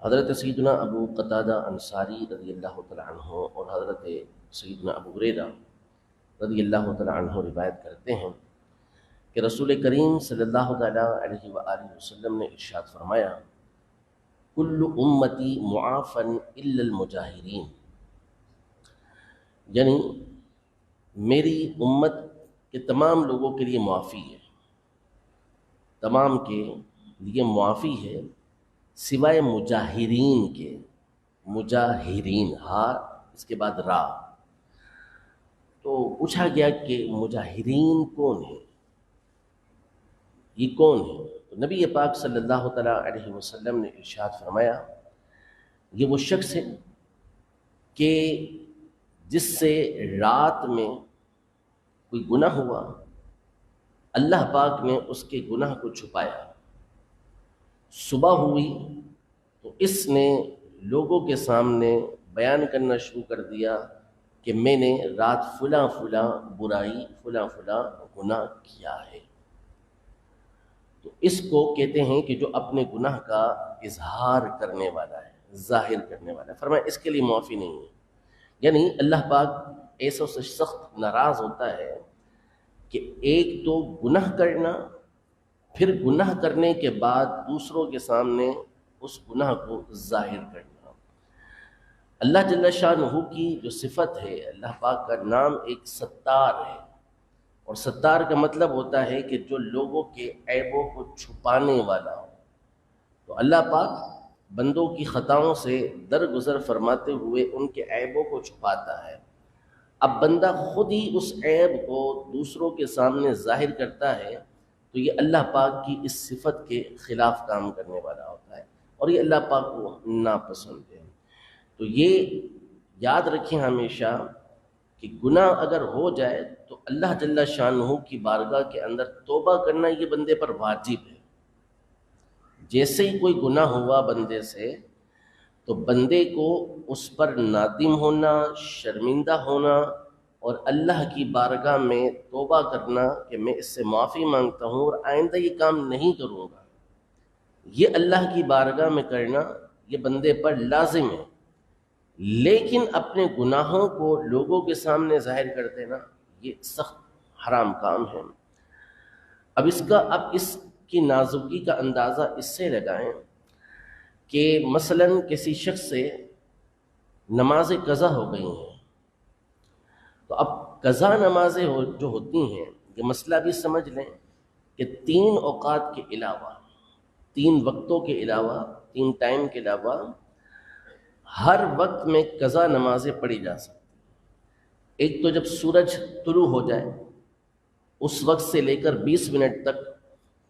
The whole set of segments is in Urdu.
حضرت سیدنا ابو قتادہ انصاری رضی اللہ تعالیٰ عنہ اور حضرت سیدنا ابو ہریرہ رضی اللہ تعالیٰ عنہ روایت کرتے ہیں کہ رسول کریم صلی اللہ تعالیٰ علیہ وآلہ وسلم نے ارشاد فرمایا، کل امتی معافن الا المجاہرین، یعنی میری امت کے تمام لوگوں کے لیے معافی ہے، تمام کے لیے معافی ہے سوائے مجاہرین کے۔ مجاہرین، ہا اس کے بعد را۔ تو پوچھا گیا کہ مجاہرین کون ہیں، یہ کون ہے؟ تو نبی پاک صلی اللہ تعالیٰ علیہ وسلم نے ارشاد فرمایا، یہ وہ شخص ہے کہ جس سے رات میں کوئی گناہ ہوا، اللہ پاک نے اس کے گناہ کو چھپایا، صبح ہوئی تو اس نے لوگوں کے سامنے بیان کرنا شروع کر دیا کہ میں نے رات فلاں فلاں برائی، فلاں فلاں گناہ کیا ہے۔ تو اس کو کہتے ہیں کہ جو اپنے گناہ کا اظہار کرنے والا ہے، ظاہر کرنے والا ہے۔ فرمایا اس کے لیے معافی نہیں ہے، یعنی اللہ پاک ایسا سے سخت ناراض ہوتا ہے کہ ایک تو گناہ کرنا، پھر گناہ کرنے کے بعد دوسروں کے سامنے اس گناہ کو ظاہر کرنا۔ اللہ جل شانہ کی جو صفت ہے، اللہ پاک کا نام ایک ستار ہے، اور ستار کا مطلب ہوتا ہے کہ جو لوگوں کے عیبوں کو چھپانے والا ہو۔ تو اللہ پاک بندوں کی خطاؤں سے درگزر فرماتے ہوئے ان کے عیبوں کو چھپاتا ہے۔ اب بندہ خود ہی اس عیب کو دوسروں کے سامنے ظاہر کرتا ہے تو یہ اللہ پاک کی اس صفت کے خلاف کام کرنے والا ہوتا ہے، اور یہ اللہ پاک کو ناپسند ہے۔ تو یہ یاد رکھیں ہمیشہ کہ گناہ اگر ہو جائے تو اللہ جل شانہ کی بارگاہ کے اندر توبہ کرنا یہ بندے پر واجب ہے۔ جیسے ہی کوئی گناہ ہوا بندے سے تو بندے کو اس پر نادم ہونا، شرمندہ ہونا، اور اللہ کی بارگاہ میں توبہ کرنا کہ میں اس سے معافی مانگتا ہوں اور آئندہ یہ کام نہیں کروں گا، یہ اللہ کی بارگاہ میں کرنا یہ بندے پر لازم ہے۔ لیکن اپنے گناہوں کو لوگوں کے سامنے ظاہر کر دینا یہ سخت حرام کام ہے۔ اب اس کی نازکی کا اندازہ اس سے لگائیں کہ مثلا کسی شخص سے نماز قضا ہو گئی ہیں، تو اب قضا نمازیں جو ہوتی ہیں، یہ مسئلہ بھی سمجھ لیں کہ 3 اوقات کے علاوہ، 3 وقتوں کے علاوہ، 3 ٹائم کے علاوہ ہر وقت میں قضا نمازیں پڑھی جا سکتی۔ ایک تو جب سورج طلوع ہو جائے اس وقت سے لے کر 20 منٹ تک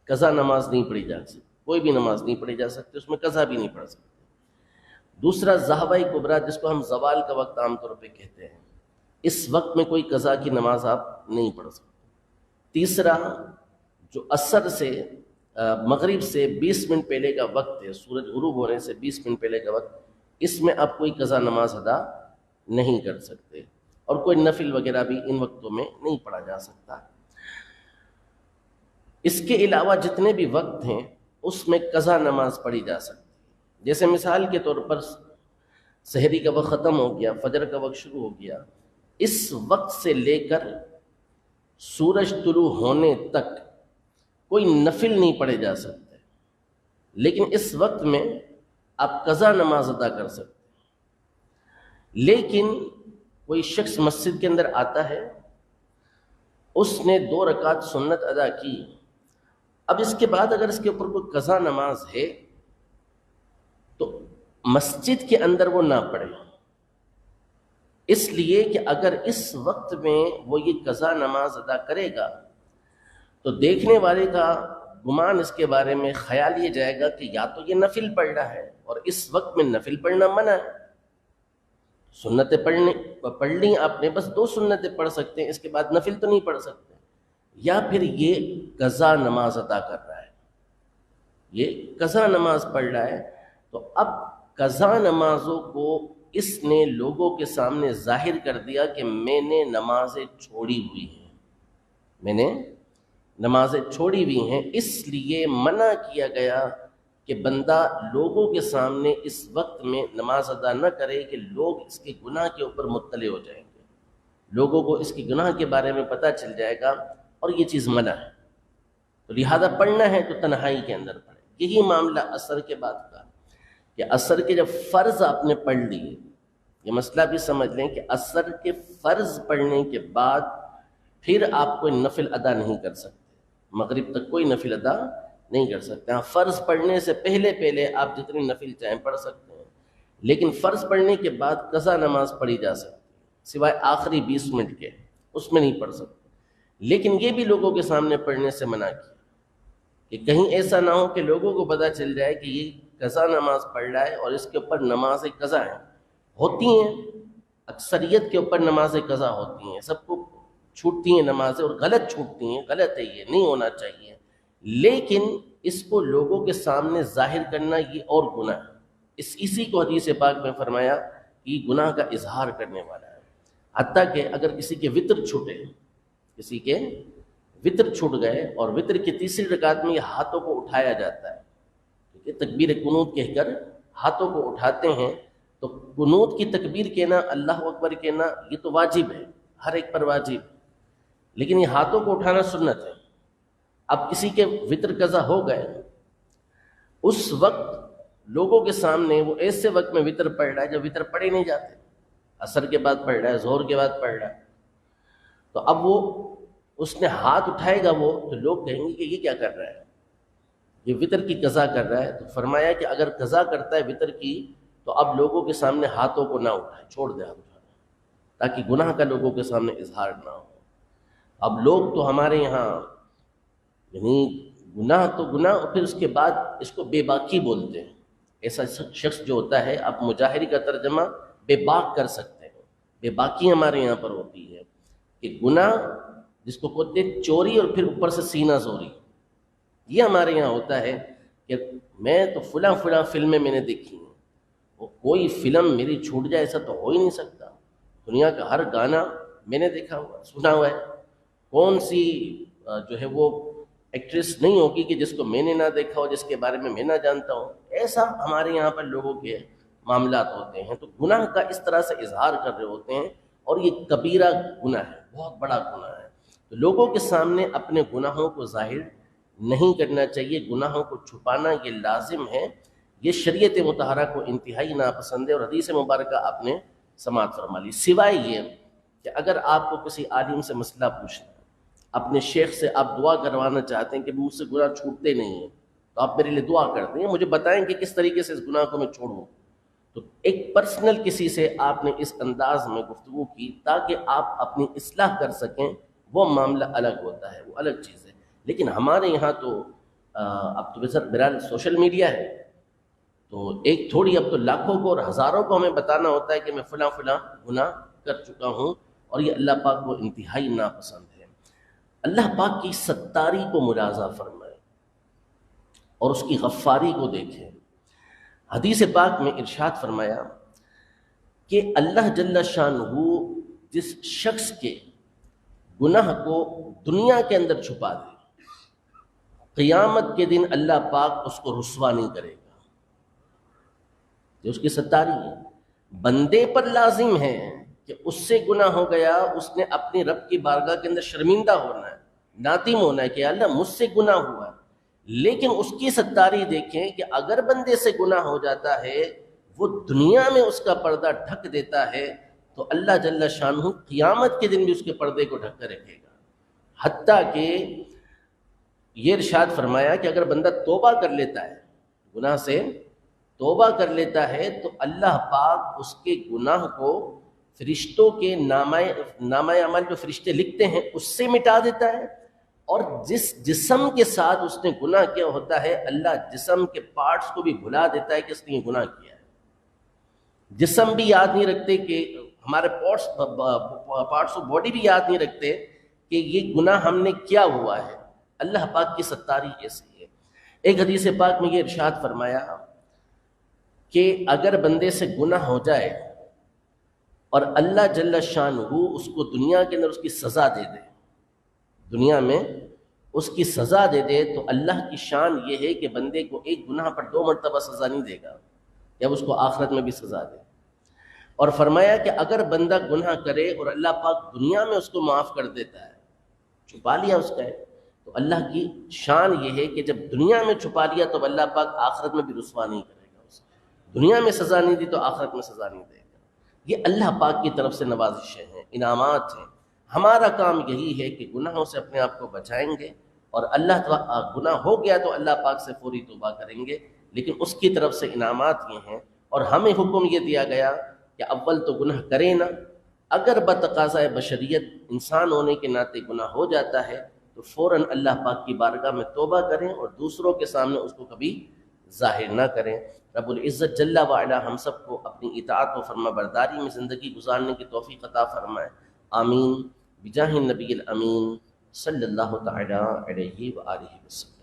قضا نماز نہیں پڑھی جا سکتی، کوئی بھی نماز نہیں پڑھی جا سکتی، اس میں قضا بھی نہیں پڑھ سکتے۔ دوسرا ضحوہ کبریٰ، جس کو ہم زوال کا وقت عام طور پہ کہتے ہیں، اس وقت میں کوئی قضا کی نماز آپ نہیں پڑھ سکتے۔ تیسرا جو عصر سے مغرب سے 20 منٹ پہلے کا وقت ہے، سورج غروب ہونے سے 20 منٹ پہلے کا وقت، اس میں آپ کوئی قضا نماز ادا نہیں کر سکتے، اور کوئی نفل وغیرہ بھی ان وقتوں میں نہیں پڑھا جا سکتا۔ اس کے علاوہ جتنے بھی وقت ہیں اس میں قضا نماز پڑھی جا سکتی ہے۔ جیسے مثال کے طور پر سحری کا وقت ختم ہو گیا، فجر کا وقت شروع ہو گیا، اس وقت سے لے کر سورج طلوع ہونے تک کوئی نفل نہیں پڑھے جا سکتے، لیکن اس وقت میں آپ قضا نماز ادا کر سکتے ہیں۔ لیکن کوئی شخص مسجد کے اندر آتا ہے، اس نے 2 رکعت سنت ادا کی، اب اس کے بعد اگر اس کے اوپر کوئی قضا نماز ہے تو مسجد کے اندر وہ نہ پڑھے، اس لیے کہ اگر اس وقت میں وہ یہ قضا نماز ادا کرے گا تو دیکھنے والے کا گمان اس کے بارے میں خیال یہ جائے گا کہ یا تو یہ نفل پڑھ رہا ہے، اور اس وقت میں نفل پڑھنا منع ہے، سنتیں پڑھ لیں آپ نے، بس 2 سنتیں پڑھ سکتے ہیں، اس کے بعد نفل تو نہیں پڑھ سکتے، یا پھر یہ قضا نماز ادا کر رہا ہے، یہ قضا نماز پڑھ رہا ہے۔ تو اب قضا نمازوں کو اس نے لوگوں کے سامنے ظاہر کر دیا کہ میں نے نمازیں چھوڑی ہوئی ہیں، میں نے نمازیں چھوڑی ہوئی ہیں، اس لیے منع کیا گیا کہ بندہ لوگوں کے سامنے اس وقت میں نماز ادا نہ کرے کہ لوگ اس کے گناہ کے اوپر مطلع ہو جائیں گے، لوگوں کو اس کے گناہ کے بارے میں پتہ چل جائے گا اور یہ چیز منع ہے، تو لہذا پڑھنا ہے تو تنہائی کے اندر پڑھے۔ یہی معاملہ عصر کے بعد کا کہ عصر کے جب فرض آپ نے پڑھ لیے، یہ مسئلہ بھی سمجھ لیں کہ عصر کے فرض پڑھنے کے بعد پھر آپ کوئی نفل ادا نہیں کر سکتے، مغرب تک کوئی نفل ادا نہیں کر سکتے۔ ہاں، فرض پڑھنے سے پہلے آپ جتنی نفل چاہیں پڑھ سکتے ہیں، لیکن فرض پڑھنے کے بعد قضا نماز پڑھی جا سکتی ہے سوائے آخری 20 منٹ کے، اس میں نہیں پڑھ سکتے۔ لیکن یہ بھی لوگوں کے سامنے پڑھنے سے منع کیا کہ کہیں ایسا نہ ہو کہ لوگوں کو پتہ چل جائے کہ یہ قضا نماز پڑھ رہا ہے اور اس کے اوپر نماز قضا ہے، ہوتی ہیں اکثریت کے اوپر نماز قضا ہوتی ہیں، سب کو چھوٹتی ہیں نمازیں اور غلط چھوٹتی ہیں، غلط ہے، یہ نہیں ہونا چاہیے، لیکن اس کو لوگوں کے سامنے ظاہر کرنا یہ اور گناہ ہے۔ اسی کو حدیث پاک میں فرمایا کہ یہ گناہ کا اظہار کرنے والا ہے۔ حتیٰ کہ اگر کسی کے وطر چھوٹے، کسی کے وطر چھوٹ گئے اور وطر کی تیسری رکعت میں یہ ہاتھوں کو اٹھایا جاتا ہے، ٹھیک ہے، تکبیر قنوت کہہ کر ہاتھوں کو اٹھاتے ہیں، تو قنوت کی تکبیر کہنا، اللہ اکبر کہنا، یہ تو واجب ہے، ہر ایک پر واجب، لیکن یہ ہاتھوں کو اٹھانا سنت ہے۔ اب کسی کے وطر قضا ہو گئے، اس وقت لوگوں کے سامنے وہ ایسے وقت میں وطر پڑھ رہا ہے جب وطر پڑھے نہیں جاتے، عصر کے بعد پڑھ رہا ہے، ظہر کے بعد پڑھ رہا ہے، تو اب وہ اس نے ہاتھ اٹھائے گا وہ، تو لوگ کہیں گے کہ یہ کیا کر رہا ہے، یہ وطر کی قضا کر رہا ہے۔ تو فرمایا کہ اگر قضا کرتا ہے وطر کی تو اب لوگوں کے سامنے ہاتھوں کو نہ اٹھائے، چھوڑ دے ہاتھ اٹھانا، تاکہ گناہ کا لوگوں کے سامنے اظہار نہ ہو۔ اب لوگ تو ہمارے یہاں یعنی گناہ تو گناہ، اور پھر اس کے بعد اس کو بے باکی بولتے ہیں۔ ایسا شخص جو ہوتا ہے، آپ مجاہری کا ترجمہ بے باک کر سکتے ہیں، بے باکی ہمارے یہاں پر ہوتی ہے کہ گناہ جس کو کہتے ہیں چوری اور پھر اوپر سے سینہ زوری، یہ ہمارے یہاں ہوتا ہے کہ میں تو فلاں فلمیں میں نے دیکھی ہیں، وہ کوئی فلم میری چھوٹ جائے ایسا تو ہو ہی نہیں سکتا، دنیا کا ہر گانا میں نے دیکھا ہوا سنا ہوا ہے، کون سی جو ہے وہ ایکٹریس نہیں ہوگی کہ جس کو میں نے نہ دیکھا ہو، جس کے بارے میں نہ جانتا ہوں۔ ایسا ہمارے یہاں پر لوگوں کے معاملات ہوتے ہیں، تو گناہ کا اس طرح سے اظہار کر رہے ہوتے ہیں، اور یہ کبیرہ گناہ ہے، بہت بڑا گناہ ہے۔ تو لوگوں کے سامنے اپنے گناہوں کو ظاہر نہیں کرنا چاہیے، گناہوں کو چھپانا یہ لازم ہے، یہ شریعت مطہرہ کو انتہائی ناپسند ہے، اور حدیث مبارکہ آپ نے سماعت فرما لی۔ سوائے یہ کہ اگر آپ کو کسی عالم سے مسئلہ پوچھنا ہے، اپنے شیخ سے آپ دعا کروانا چاہتے ہیں کہ مجھ سے گناہ چھوٹتے نہیں ہیں، تو آپ میرے لیے دعا کر دیں، مجھے بتائیں کہ کس طریقے سے اس گناہ کو میں چھوڑوں۔ تو ایک پرسنل کسی سے آپ نے اس انداز میں گفتگو کی تاکہ آپ اپنی اصلاح کر سکیں، وہ معاملہ الگ ہوتا ہے، وہ الگ چیز ہے۔ لیکن ہمارے یہاں تو اب تو بہرحال سوشل میڈیا ہے، تو ایک تھوڑی، اب تو لاکھوں کو اور ہزاروں کو ہمیں بتانا ہوتا ہے کہ میں فلاں گناہ کر چکا ہوں، اور یہ اللہ پاک کو انتہائی ناپسند ہے۔ اللہ پاک کی ستاری کو ملاحظہ فرمائے اور اس کی غفاری کو دیکھیں۔ حدیث پاک میں ارشاد فرمایا کہ اللہ جل شانہ جس شخص کے گناہ کو دنیا کے اندر چھپا دے، قیامت کے دن اللہ پاک اس کو رسوا نہیں کرے گا۔ جو اس کی ستاری ہے، بندے پر لازم ہے کہ اس سے گناہ ہو گیا، اس نے اپنی رب کی بارگاہ کے اندر شرمندہ ہونا ہے، نادم ہونا ہے کہ اللہ مجھ سے گناہ ہوا ہے، لیکن اس کی ستاری دیکھیں کہ اگر بندے سے گناہ ہو جاتا ہے، وہ دنیا میں اس کا پردہ ڈھک دیتا ہے، تو اللہ جل شانہ قیامت کے دن بھی اس کے پردے کو ڈھک کر رکھے گا۔ حتیٰ کہ یہ ارشاد فرمایا کہ اگر بندہ توبہ کر لیتا ہے، گناہ سے توبہ کر لیتا ہے، تو اللہ پاک اس کے گناہ کو فرشتوں کے نامہ عمل جو فرشتے لکھتے ہیں اس سے مٹا دیتا ہے، اور جس جسم کے ساتھ اس نے گناہ کیا ہوتا ہے، اللہ جسم کے پارٹس کو بھی بھلا دیتا ہے کہ اس نے یہ گناہ کیا ہے۔ جسم بھی یاد نہیں رکھتے کہ ہمارے پارٹس آف باڈی بھی یاد نہیں رکھتے کہ یہ گناہ ہم نے کیا ہوا ہے۔ اللہ پاک کی ستاری ایسی ہے۔ ایک حدیث پاک میں یہ ارشاد فرمایا کہ اگر بندے سے گناہ ہو جائے اور اللہ جل شانہ اس کو دنیا کے اندر اس کی سزا دے دے، دنیا میں اس کی سزا دے دے تو اللہ کی شان یہ ہے کہ بندے کو ایک گناہ پر 2 مرتبہ سزا نہیں دے گا، جب اس کو آخرت میں بھی سزا دے۔ اور فرمایا کہ اگر بندہ گناہ کرے اور اللہ پاک دنیا میں اس کو معاف کر دیتا ہے، چھپا لیا اس کا ہے، تو اللہ کی شان یہ ہے کہ جب دنیا میں چھپا لیا تو اللہ پاک آخرت میں بھی رسوا نہیں کرے گا اسے۔ دنیا میں سزا نہیں دی تو آخرت میں سزا نہیں دے گا۔ یہ اللہ پاک کی طرف سے نوازشیں ہیں، انعامات ہیں۔ ہمارا کام یہی ہے کہ گناہوں سے اپنے آپ کو بچائیں گے، اور اللہ تعالیٰ گناہ ہو گیا تو اللہ پاک سے فوری توبہ کریں گے، لیکن اس کی طرف سے انعامات یہ ہیں۔ اور ہمیں حکم یہ دیا گیا کہ اول تو گناہ کریں نہ، اگر بتقاضۂ بشریت انسان ہونے کے ناطے گناہ ہو جاتا ہے تو فوراً اللہ پاک کی بارگاہ میں توبہ کریں اور دوسروں کے سامنے اس کو کبھی ظاہر نہ کریں۔ رب العزت جل وعلا ہم سب کو اپنی اطاعت و فرما برداری میں زندگی گزارنے کی توفیق عطا فرمائے، آمین، بجاہ النبی الامین صلی اللہ تعالی علیہ وآلہ وسلم۔